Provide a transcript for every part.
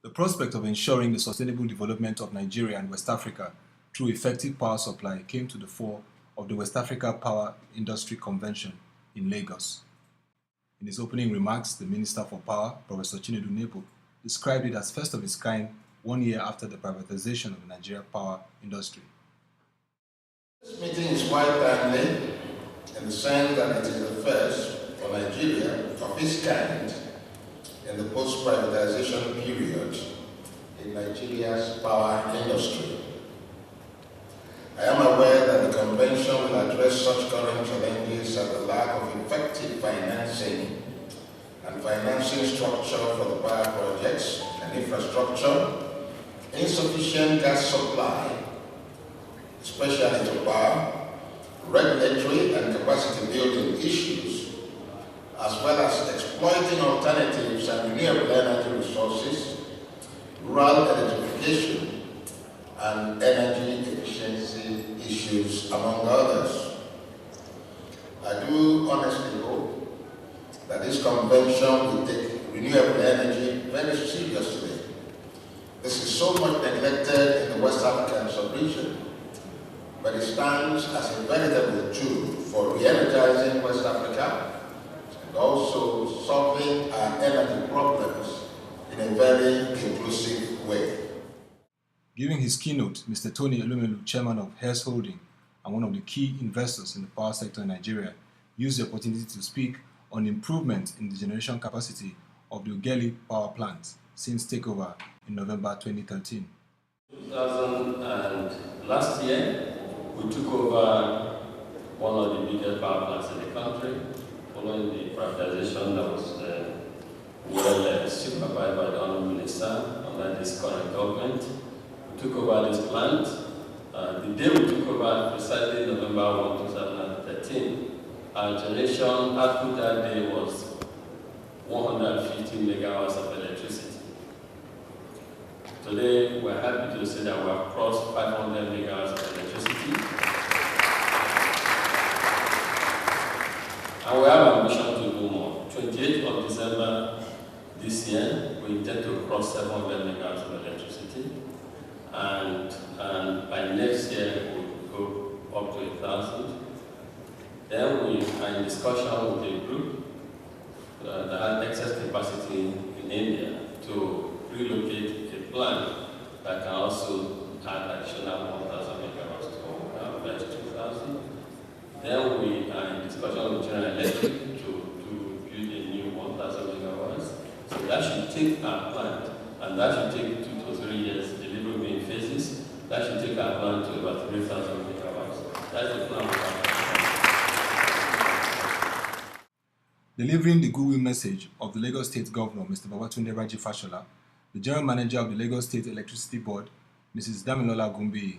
The prospect of ensuring the sustainable development of Nigeria and West Africa through effective power supply came to the fore of the West Africa Power Industry Convention in Lagos. In his opening remarks, the Minister for Power, Professor Chinedu Nebo, described it as first of its kind 1 year after the privatization of the Nigeria power industry. This meeting is quite timely in the sense that it is the first for Nigeria of its kind in the post-privatization period in Nigeria's power industry. I am aware that the convention will address such current challenges as the lack of effective financing and financing structure for the power projects and infrastructure, insufficient gas supply, especially to power, regulatory and capacity building issues, as well as exploiting alternatives and renewable energy resources, rural electrification, and energy efficiency issues, among others. I do honestly hope that this convention will take renewable energy very seriously. This is so much neglected in the West African sub-region, but it stands as a veritable tool for re-energizing West Africa and also solving our energy problems in a very inclusive way. Giving his keynote, Mr. Tony Elumelu, chairman of Heirs Holding and one of the key investors in the power sector in Nigeria, used the opportunity to speak on improvement in the generation capacity of the Ughelli power plant since takeover in November 2013. Last year, we took over one of the biggest power plants in the country, following the privatization that was supervised by the Honourable Minister under this current government. We took over this plant. The day we took over, precisely November 1, 2013, our generation output that day was 150 megawatts of electricity. Today, we're happy to say that we have crossed 500 megawatts of electricity. And we have ambition to do more. 28th of December this year, we intend to cross 700 megawatts of electricity. And by next year, we'll go up to 1,000. Then we are in discussion with a group that has excess capacity in India to relocate a plant that can also add additional 1,000 megawatts to verse 2,000. Then we are in discussion with General Electric to build a new 1,000 megawatts. So that should take our plant, and that should take 2 to 3 years, delivery in phases. That should take our plant to about 3,000 megawatts. That's the plan we have. Delivering the goodwill message of the Lagos State Governor, Mr. Babatunde Raji Fashola, the General Manager of the Lagos State Electricity Board, Mrs. Damilola Ogunbiyi,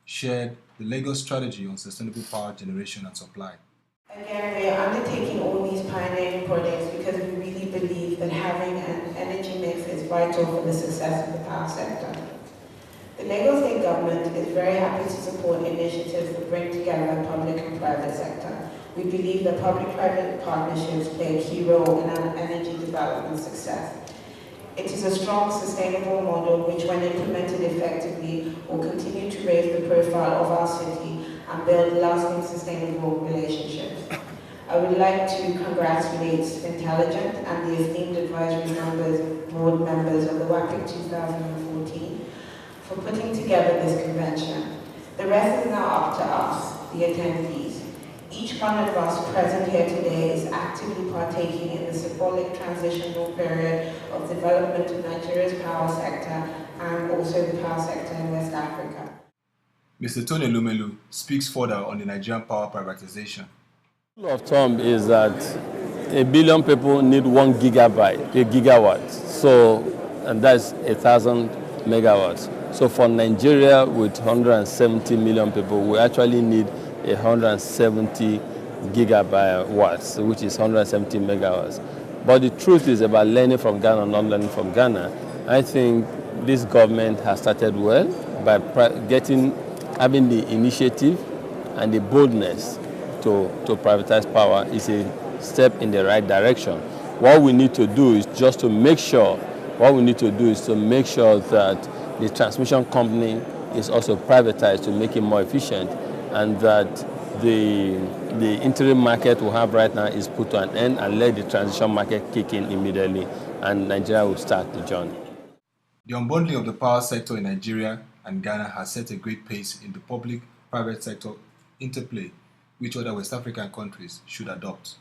shared the Lagos strategy on sustainable power generation and supply. Again, we are undertaking all these pioneering projects because we really believe that having an energy mix is vital for the success of the power sector. The Lagos State Government is very happy to support initiatives that bring together public and private sector. We believe that public-private partnerships play a key role in our energy development success. It is a strong, sustainable model which, when implemented effectively, will continue to raise the profile of our city and build lasting, sustainable relationships. I would like to congratulate Intelligent and the esteemed advisory board members of the WAPIC 2014 for putting together this convention. The rest is now up to us, the attendees. Each one of us present here today is actively partaking in the symbolic transitional period of development of Nigeria's power sector and also the power sector in West Africa. Mr. Tony Elumelu speaks further on the Nigerian power privatization. The rule of thumb is that 1 billion people need 1 gigawatt. So, and that's 1,000 megawatts. So for Nigeria with 170 million people, we actually need 170 gigawatts, which is 170 megawatts. But the truth is about learning from Ghana, not learning from Ghana. I think this government has started well by having the initiative and the boldness to privatize power is a step in the right direction. What we need to do is just to make sure What we need to do is to make sure that the transmission company is also privatized to make it more efficient, and that the interim market we have right now is put to an end, and let the transition market kick in immediately, and Nigeria will start the journey. The unbundling of the power sector in Nigeria and Ghana has set a great pace in the public-private sector interplay, which other West African countries should adopt.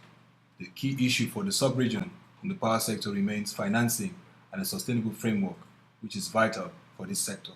The key issue for the sub-region in the power sector remains financing and a sustainable framework, which is vital for this sector.